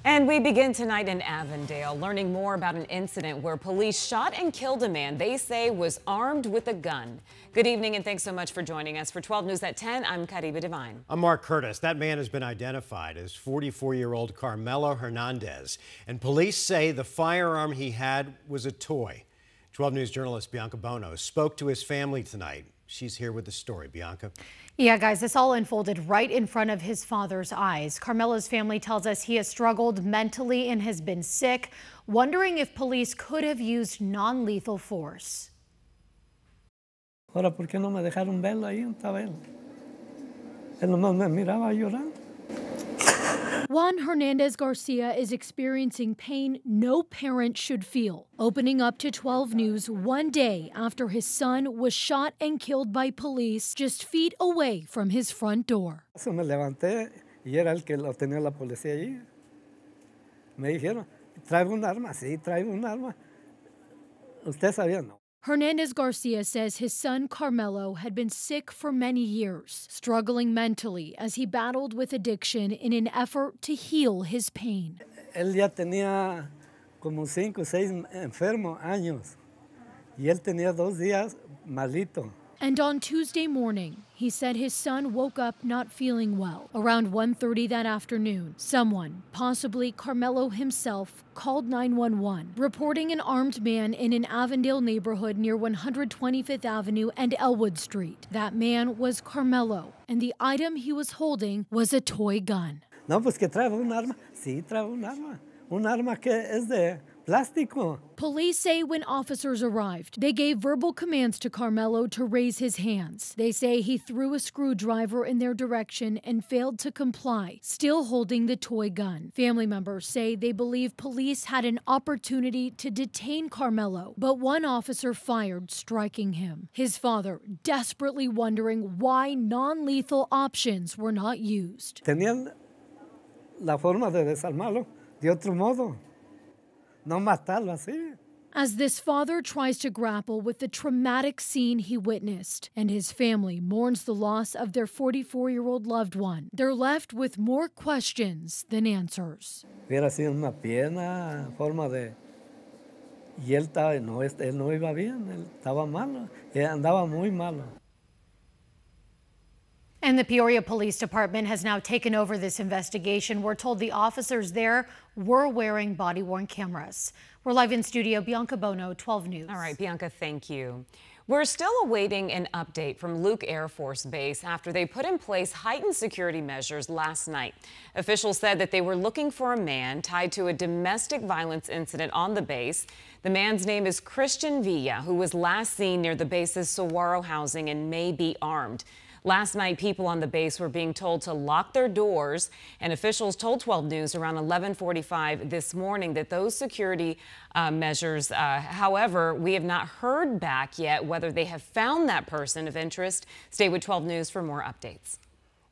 And we begin tonight in Avondale, learning more about an incident where police shot and killed a man they say was armed with a gun. Good evening and thanks so much for joining us. For 12 News at 10, I'm Caribe Divine. I'm Mark Curtis. That man has been identified as 44-year-old Carmelo Hernandez. And police say the firearm he had was a toy. 12 News journalist Bianca Bono spoke to his family tonight. She's here with the story. Bianca. Yeah, guys, this all unfolded right in front of his father's eyes. Carmelo's family tells us he has struggled mentally and has been sick, wondering if police could have used non-lethal force. Ahora, ¿por qué no me dejaron verlo ahí? Estaba él. Él nomás me miraba llorando. Juan Hernandez Garcia is experiencing pain no parent should feel, opening up to 12 News one day after his son was shot and killed by police just feet away from his front door. So me levanté y era el que lo tenía la policía allí. Me dijeron, ¿trae un arma? Sí, trae un arma. ¿Usted sabía? No. Hernandez Garcia says his son Carmelo had been sick for many years, struggling mentally as he battled with addiction in an effort to heal his pain. Él ya tenía como 5 o 6 enfermos años y él tenía 2 días malito. And on Tuesday morning, he said his son woke up not feeling well. Around 1:30 that afternoon, someone, possibly Carmelo himself, called 911, reporting an armed man in an Avondale neighborhood near 125th Avenue and Elwood Street. That man was Carmelo, and the item he was holding was a toy gun. No, pues que trae un arma. Sí, trae un arma. Un arma que es de plástico. Police say when officers arrived, they gave verbal commands to Carmelo to raise his hands. They say he threw a screwdriver in their direction and failed to comply, still holding the toy gun. Family members say they believe police had an opportunity to detain Carmelo, but one officer fired, striking him. His father desperately wondering why non-lethal options were not used. Tenían la forma de desarmarlo de otro modo. No matarlo así. As this father tries to grapple with the traumatic scene he witnessed, and his family mourns the loss of their 44-year-old loved one, they're left with more questions than answers. Hubiera sido una pierna, forma de... Y él no iba bien, él estaba malo, él andaba muy malo. And the Peoria Police Department has now taken over this investigation. We're told the officers there were wearing body-worn cameras. We're live in studio. Bianca Bono, 12 News. All right, Bianca, thank you. We're still awaiting an update from Luke Air Force Base after they put in place heightened security measures last night. Officials said that they were looking for a man tied to a domestic violence incident on the base. The man's name is Christian Villa, who was last seen near the base's Saguaro housing and may be armed. Last night, people on the base were being told to lock their doors, and officials told 12 News around 11:45 this morning that those security measures, however, we have not heard back yet whether they have found that person of interest. Stay with 12 News for more updates.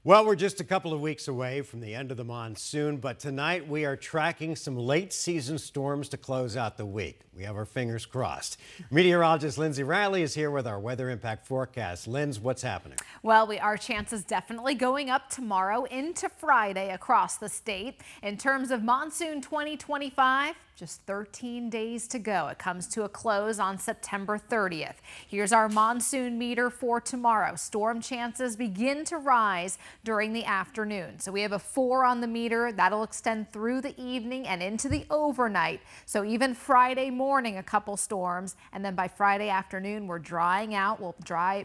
Well, we're just a couple of weeks away from the end of the monsoon, but tonight we are tracking some late season storms to close out the week. We have our fingers crossed. Meteorologist Lindsay Riley is here with our weather impact forecast. Linz, what's happening? Well, our chances definitely going up tomorrow into Friday across the state. In terms of monsoon 2025, just 13 days to go. It comes to a close on September 30th. Here's our monsoon meter for tomorrow. Storm chances begin to rise during the afternoon. So we have a 4 on the meter. That'll extend through the evening and into the overnight. So even Friday morning, a couple storms. And then by Friday afternoon, we're drying out. We'll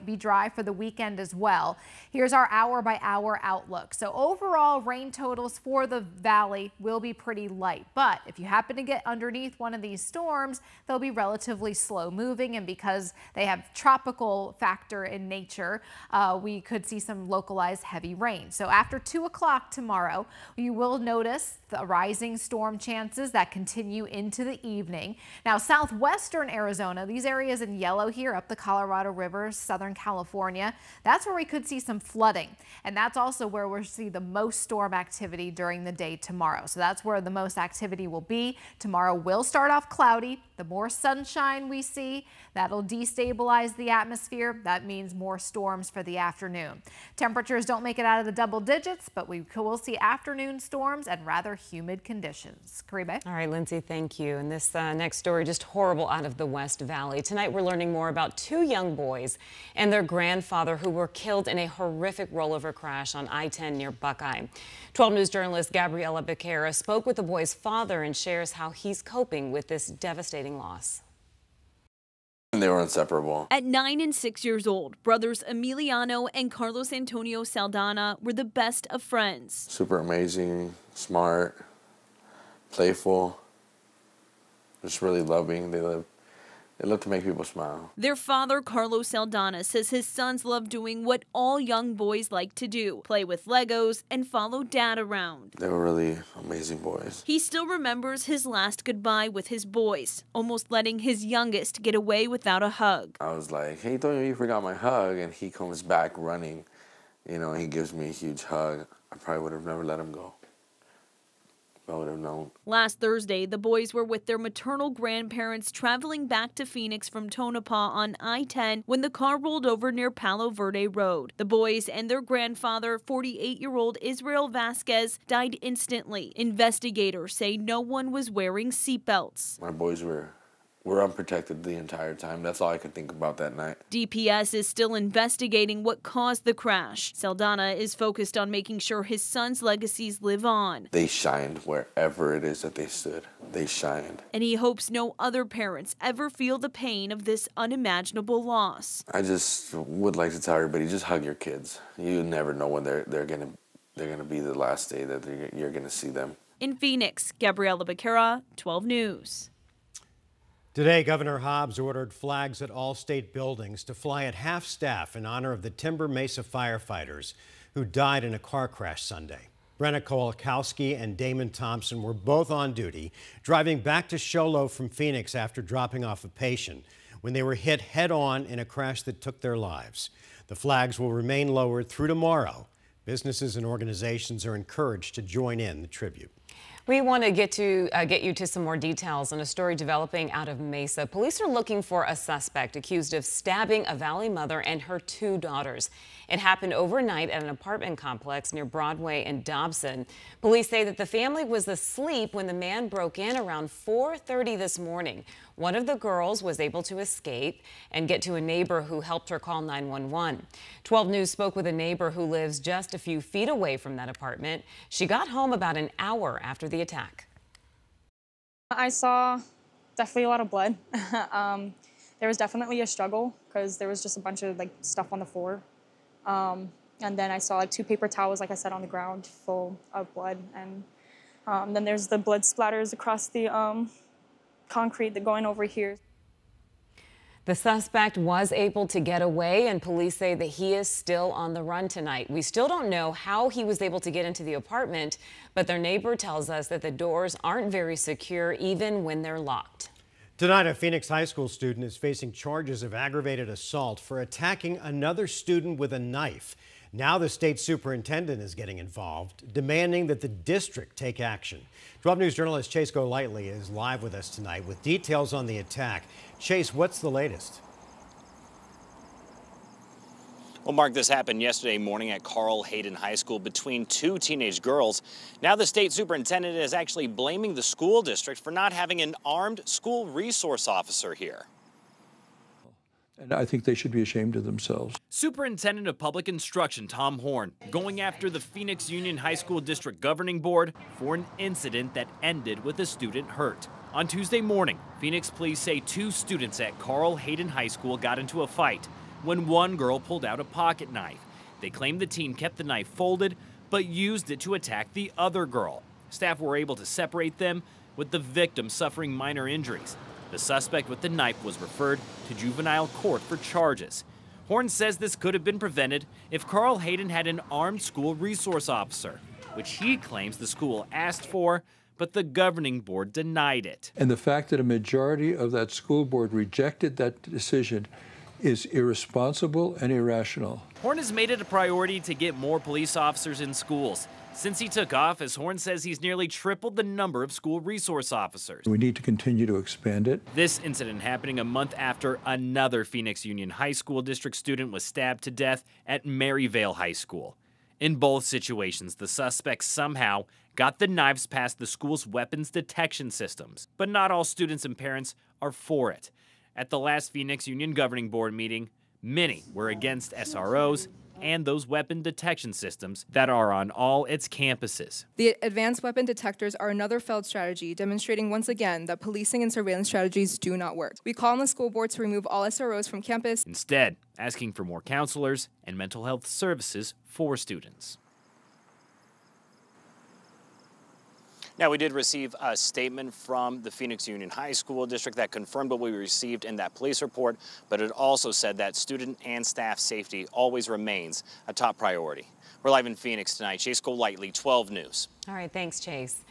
be dry for the weekend as well. Here's our hour-by-hour outlook. So overall, rain totals for the valley will be pretty light. But if you happen to get underneath one of these storms, they'll be relatively slow moving, and because they have tropical factor in nature, we could see some localized heavy rain. So after 2 o'clock tomorrow, you will notice the rising storm chances that continue into the evening. Now, southwestern Arizona, these areas in yellow here up the Colorado River, Southern California, that's where we could see some flooding. And that's also where we'll see the most storm activity during the day tomorrow. So that's where the most activity will be. Tomorrow will start off cloudy. The more sunshine we see, that'll destabilize the atmosphere. That means more storms for the afternoon. Temperatures don't make it it out of the double digits, but we will see afternoon storms and rather humid conditions. Caribe. All right, Lindsay, thank you. And this next story, just horrible out of the West Valley. Tonight, we're learning more about two young boys and their grandfather who were killed in a horrific rollover crash on I-10 near Buckeye. 12 News journalist Gabriela Becerra spoke with the boy's father and shares how he's coping with this devastating loss. They were inseparable. At 9 and 6 years old, brothers Emiliano and Carlos Antonio Saldana were the best of friends. Super amazing, smart, playful, just really loving. They love to make people smile. Their father, Carlos Saldana, says his sons love doing what all young boys like to do, play with Legos and follow dad around. They were really amazing boys. He still remembers his last goodbye with his boys, almost letting his youngest get away without a hug. I was like, hey, Antonio, you forgot my hug, and he comes back running, and he gives me a huge hug. I probably would have never let him go. I would have known. Last Thursday, the boys were with their maternal grandparents traveling back to Phoenix from Tonopah on I-10 when the car rolled over near Palo Verde Road. The boys and their grandfather, 48-year-old Israel Vasquez, died instantly. Investigators say no one was wearing seatbelts. My boys were unprotected the entire time. That's all I could think about that night. DPS is still investigating what caused the crash. Saldana is focused on making sure his son's legacies live on. They shined wherever it is that they stood. They shined. And he hopes no other parents ever feel the pain of this unimaginable loss. I just would like to tell everybody, just hug your kids. You never know when they're gonna be the last day that you're gonna see them. In Phoenix, Gabriela Becerra, 12 News. Today, Governor Hobbs ordered flags at all state buildings to fly at half-staff in honor of the Timber Mesa firefighters who died in a car crash Sunday. Brenna Kolakowski and Damon Thompson were both on duty, driving back to Show Low from Phoenix after dropping off a patient when they were hit head-on in a crash that took their lives. The flags will remain lowered through tomorrow. Businesses and organizations are encouraged to join in the tribute. We want to get you to some more details on a story developing out of Mesa. Police are looking for a suspect accused of stabbing a Valley mother and her two daughters. It happened overnight at an apartment complex near Broadway and Dobson. Police say that the family was asleep when the man broke in around 4:30 this morning. One of the girls was able to escape and get to a neighbor who helped her call 911. 12 News spoke with a neighbor who lives just a few feet away from that apartment. She got home about an hour after the attack. I saw definitely a lot of blood. There was definitely a struggle because there was just a bunch of stuff on the floor. And then I saw two paper towels, like I said, on the ground full of blood. And then there's the blood splatters across the concrete that going over here. The suspect was able to get away, and police say that he is still on the run tonight. We still don't know how he was able to get into the apartment, but their neighbor tells us that the doors aren't very secure even when they're locked. Tonight, a Phoenix high school student is facing charges of aggravated assault for attacking another student with a knife. Now the state superintendent is getting involved, demanding that the district take action. 12 News journalist Chase Golightly is live with us tonight with details on the attack. Chase, what's the latest? Well, Mark, this happened yesterday morning at Carl Hayden High School between two teenage girls. Now the state superintendent is actually blaming the school district for not having an armed school resource officer here. And I think they should be ashamed of themselves. Superintendent of Public Instruction Tom Horn going after the Phoenix Union High School District Governing Board for an incident that ended with a student hurt. On Tuesday morning, Phoenix police say two students at Carl Hayden High School got into a fight when one girl pulled out a pocket knife. They claim the teen kept the knife folded but used it to attack the other girl. Staff were able to separate them, with the victim suffering minor injuries. The suspect with the knife was referred to juvenile court for charges. Horn says this could have been prevented if Carl Hayden had an armed school resource officer, which he claims the school asked for, but the governing board denied it. And the fact that a majority of that school board rejected that decision is irresponsible and irrational. Horn has made it a priority to get more police officers in schools. Since he took office, Horn says he's nearly tripled the number of school resource officers. We need to continue to expand it. This incident happening a month after another Phoenix Union High School District student was stabbed to death at Maryvale High School. In both situations, the suspects somehow got the knives past the school's weapons detection systems. But not all students and parents are for it. At the last Phoenix Union Governing Board meeting, many were against SROs and those weapon detection systems that are on all its campuses. The advanced weapon detectors are another failed strategy, demonstrating once again that policing and surveillance strategies do not work. We call on the school board to remove all SROs from campus. Instead, asking for more counselors and mental health services for students. Now, we did receive a statement from the Phoenix Union High School District that confirmed what we received in that police report, but it also said that student and staff safety always remains a top priority. We're live in Phoenix tonight. Chase Golightly, 12 News. All right, thanks, Chase.